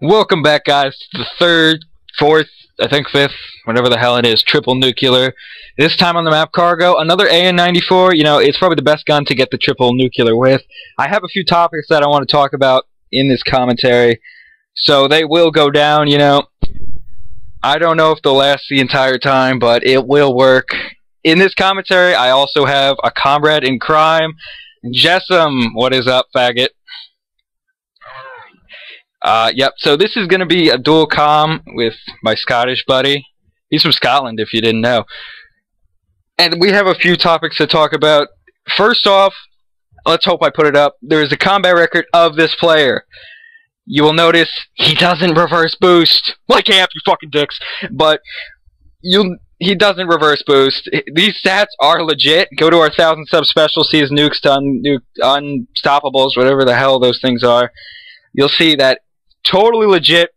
Welcome back, guys, to the third, fourth, I think fifth, whatever the hell it is, triple nuclear. This time on the map Cargo, another AN94. You know, it's probably the best gun to get the triple nuclear with. I have a few topics that I want to talk about in this commentary, so they will go down, you know. I don't know if they'll last the entire time, but it will work. In this commentary, I also have a comrade in crime, Jessam. What is up, faggot? Yep, so this is going to be a dual comm with my Scottish buddy. He's from Scotland, if you didn't know. And we have a few topics to talk about. First off, let's hope I put it up. There is a combat record of this player. You will notice he doesn't reverse boost. Like amp, you fucking dicks. But he doesn't reverse boost. These stats are legit. Go to our 1,000 sub special, see his nukes to unstoppables, whatever the hell those things are. You'll see that totally legit.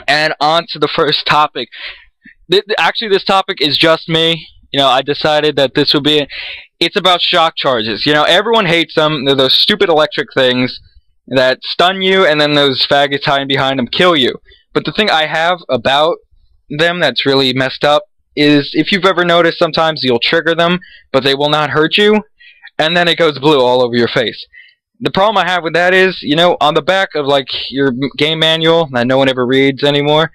And on to the first topic. Actually, this topic is just me. You know, I decided that this would be it's about shock charges. You know, everyone hates them. They're those stupid electric things that stun you, and then those faggots hiding behind them kill you. But the thing I have about them that's really messed up is, if you've ever noticed, sometimes you'll trigger them, but they will not hurt you, and then it goes blue all over your face. The problem I have with that is, you know, on the back of, like, your game manual that no one ever reads anymore,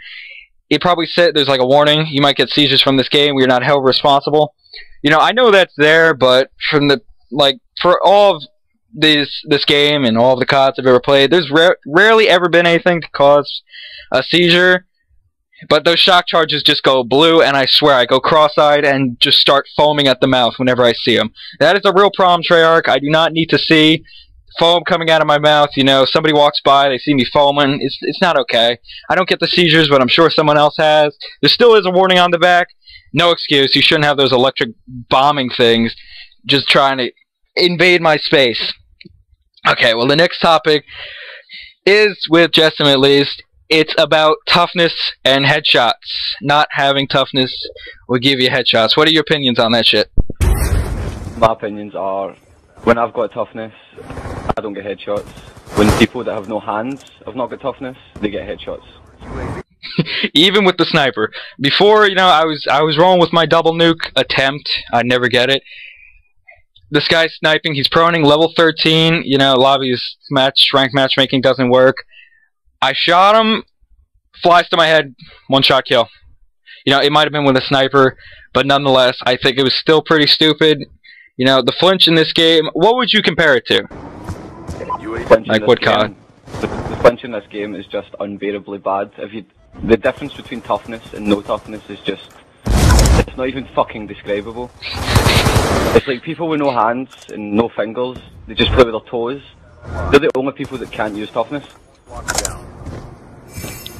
it probably said there's, like, a warning. You might get seizures from this game. We are not held responsible. You know, I know that's there, but from the, like, for all of this game and all of the CODs I've ever played, there's rarely ever been anything to cause a seizure. But those shock charges just go blue, and I swear I go cross-eyed and just start foaming at the mouth whenever I see them. That is a real problem, Treyarch. I do not need to see foam coming out of my mouth. You know, somebody walks by, they see me foaming. It's not okay. I don't get the seizures, but I'm sure someone else has. There still is a warning on the back. No excuse. You shouldn't have those electric bombing things just trying to invade my space. Okay, well, the next topic is, with Jessam at least, it's about toughness and headshots. Not having toughness will give you headshots. What are your opinions on that shit? My opinions are, when I've got toughness, I don't get headshots. When people that have no hands have not got toughness, they get headshots. Even with the sniper. Before, you know, I was rolling with my double nuke attempt. I'd never get it. This guy's sniping. He's proning level 13. You know, lobby's rank matchmaking doesn't work. I shot him. Flies to my head. One shot kill. You know, it might have been with a sniper, but nonetheless, I think it was still pretty stupid. You know, the flinch in this game, what would you compare it to? Like what COD? The flinch in this game is just unbearably bad. The difference between toughness and no toughness is just, it's not even fucking describable. It's like people with no hands and no fingers, they just play with their toes. They're the only people that can't use toughness.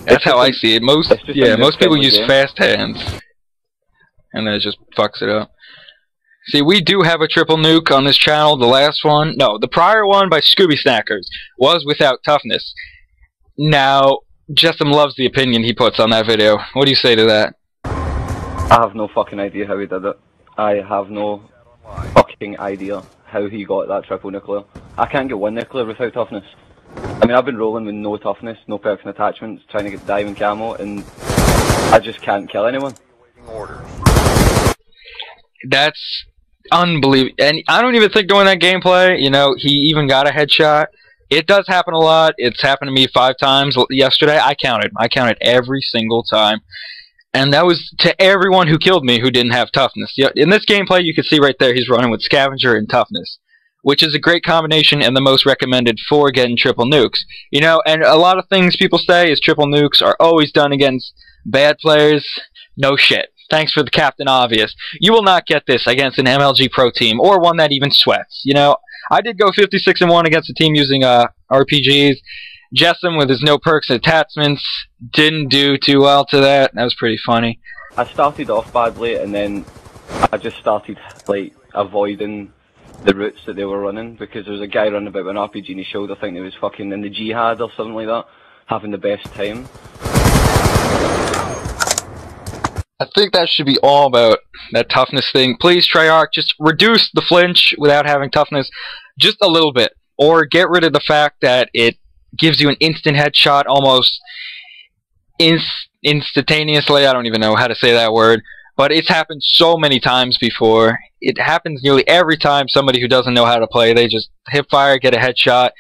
That's how I see it. Most people use fast hands, and then it just fucks it up. See, we do have a triple nuke on this channel. The last one, no, the prior one by Scooby Snackers was without toughness. Now, Jessam loves the opinion he puts on that video. What do you say to that? I have no fucking idea how he did it. I have no fucking idea how he got that triple nuclear. I can't get one nuclear without toughness. I mean, I've been rolling with no toughness, no perks and attachments, trying to get diamond camo, and I just can't kill anyone. That's unbelievable. And I don't even think during that gameplay, you know, he even got a headshot. It does happen a lot. It's happened to me 5 times yesterday. I counted every single time. And that was to everyone who killed me who didn't have toughness. In this gameplay, you can see right there, he's running with Scavenger and toughness, which is a great combination and the most recommended for getting triple nukes. You know, and a lot of things people say is triple nukes are always done against bad players. No shit. Thanks for the Captain Obvious. You will not get this against an MLG Pro team, or one that even sweats. You know, I did go 56-1 against a team using RPGs. Jessam, with his no perks and attachments, didn't do too well to that. That was pretty funny. I started off badly, and then I just started, like, avoiding the routes that they were running, because there was a guy running about with an RPG in his shoulder, thinking he was fucking in the jihad or something like that, having the best time. I think that should be all about that toughness thing. Please, Treyarch, just reduce the flinch without having toughness just a little bit. Or get rid of the fact that it gives you an instant headshot almost instantaneously. I don't even know how to say that word, but it's happened so many times before. It happens nearly every time somebody who doesn't know how to play, they just hip fire, get a headshot.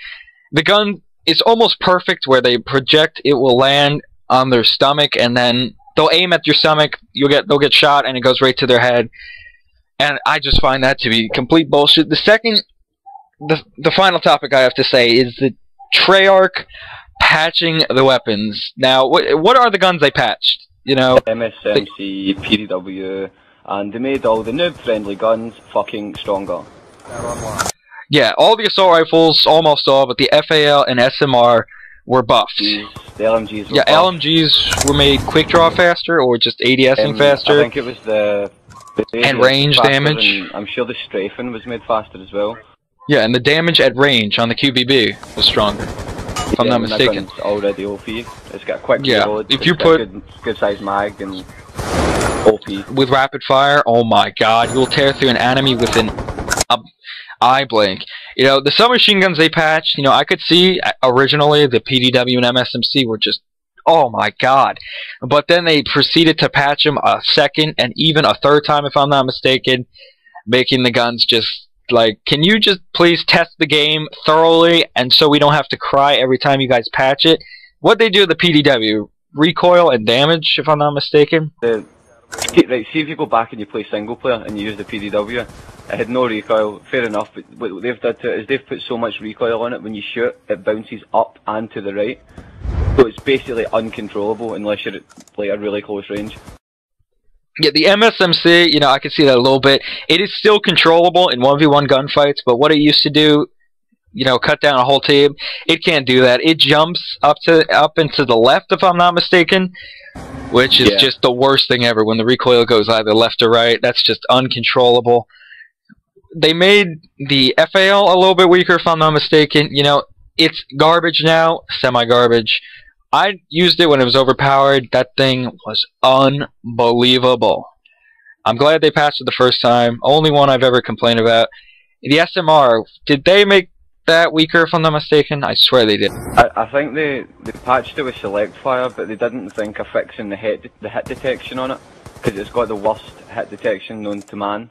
The gun is almost perfect where they project, it will land on their stomach, and then they'll aim at your stomach, they'll get shot, and it goes right to their head. And I just find that to be complete bullshit. The final topic I have to say is the Treyarch patching the weapons. Now, what are the guns they patched? You know, MSMC, PDW, and they made all the noob-friendly guns fucking stronger. Yeah, all the assault rifles, almost all, but the FAL and SMR were buffed. The LMGs were buffed. LMGs were made quick draw faster, or just ADSing faster. I think it was the and range damage. I'm sure the strafing was made faster as well. Yeah, and the damage at range on the QBB was stronger, if I'm not mistaken. It's already OP. It's got a quick reload. If you put good size mag and OP with rapid fire, oh my god, you'll tear through an enemy within an eye blink. You know, the submachine guns they patched, you know, I could see originally the PDW and MSMC were just, oh my god. But then they proceeded to patch them a second and even a third time, if I'm not mistaken, making the guns just like, can you just please test the game thoroughly, and so we don't have to cry every time you guys patch it? What they do with the PDW, recoil and damage, if I'm not mistaken. Right, see if you go back and you play single player and you use the PDW, it had no recoil, fair enough, but what they've done to it is they've put so much recoil on it, when you shoot, it bounces up and to the right. So it's basically uncontrollable unless you're at like a really close range. Yeah, the MSMC, you know, I can see that a little bit. It is still controllable in 1v1 gunfights, but what it used to do, you know, cut down a whole team, it can't do that. It jumps up into the left, if I'm not mistaken, which is just the worst thing ever when the recoil goes either left or right. That's just uncontrollable. They made the FAL a little bit weaker, if I'm not mistaken. You know, it's garbage now, semi-garbage. I used it when it was overpowered. That thing was unbelievable. I'm glad they patched it the first time. Only one I've ever complained about. The SMR, did they make that weaker, if I'm not mistaken? I swear they did. I think they patched it with select fire, but they didn't think of fixing the hit detection on it, because it's got the worst hit detection known to man.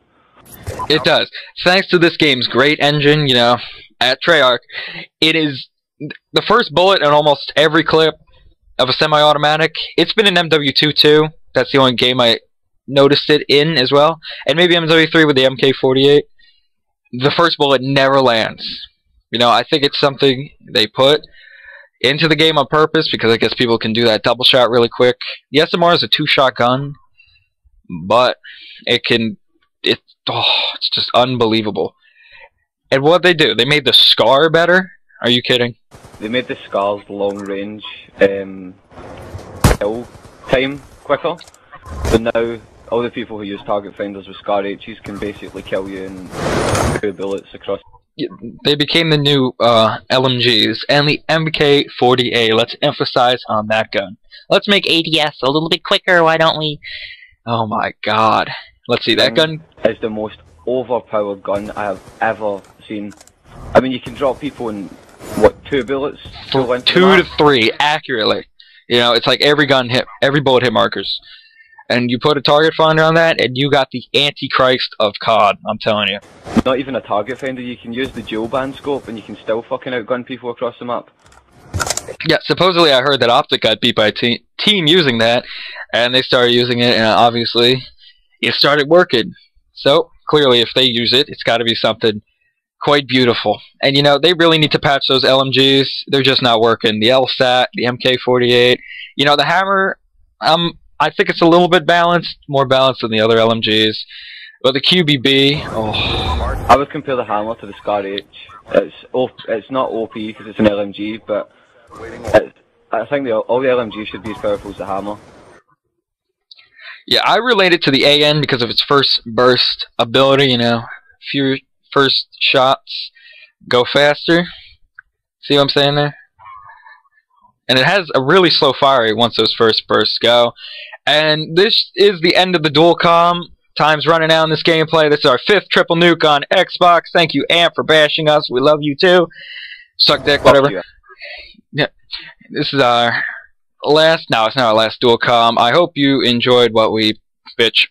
It does. Thanks to this game's great engine, you know, at Treyarch, it is the first bullet in almost every clip of a semi-automatic. It's been in MW2 too. That's the only game I noticed it in as well. And maybe MW3 with the MK48. The first bullet never lands. You know, I think it's something they put into the game on purpose, because I guess people can do that double shot really quick. The SMR is a 2-shot gun, but it's just unbelievable. And what they do, they made the SCAR better? Are you kidding? They made the SCAR's long range kill time quicker. So now all the people who use target finders with SCAR H's can basically kill you in 2 bullets across. They became the new LMGs and the MK40A. Let's emphasize on that gun. Let's make ADS a little bit quicker, why don't we? Oh my god. Let's see, that gun is the most overpowered gun I have ever seen. I mean, you can drop people in, what, 2 bullets? 2 to 3, accurately. You know, it's like every bullet hit markers. And you put a target finder on that, and you got the Antichrist of COD, I'm telling you. Not even a target finder, you can use the dual band scope, and you can still fucking outgun people across the map. Yeah, supposedly I heard that Optic got beat by a team using that, and they started using it, and obviously it started working. So, clearly if they use it, it's got to be something quite beautiful. And you know, they really need to patch those LMGs. They're just not working. The LSAT, the MK48, you know, the Hammer, I think it's a little bit balanced, more balanced than the other LMGs. But the QBB, oh. I would compare the Hammer to the SCAR H. It's not OP because it's an LMG, but I think all the LMGs should be as powerful as the Hammer. Yeah, I relate it to the AN because of its first burst ability, you know. Few first shots go faster. See what I'm saying there? And it has a really slow fire rate once those first bursts go. And this is the end of the dual comm. Time's running out in this gameplay. This is our 5th triple nuke on Xbox. Thank you, Amp, for bashing us. We love you too. Suck dick, whatever. Yeah, this is our last. No, it's not our last dual com. I hope you enjoyed what we bitch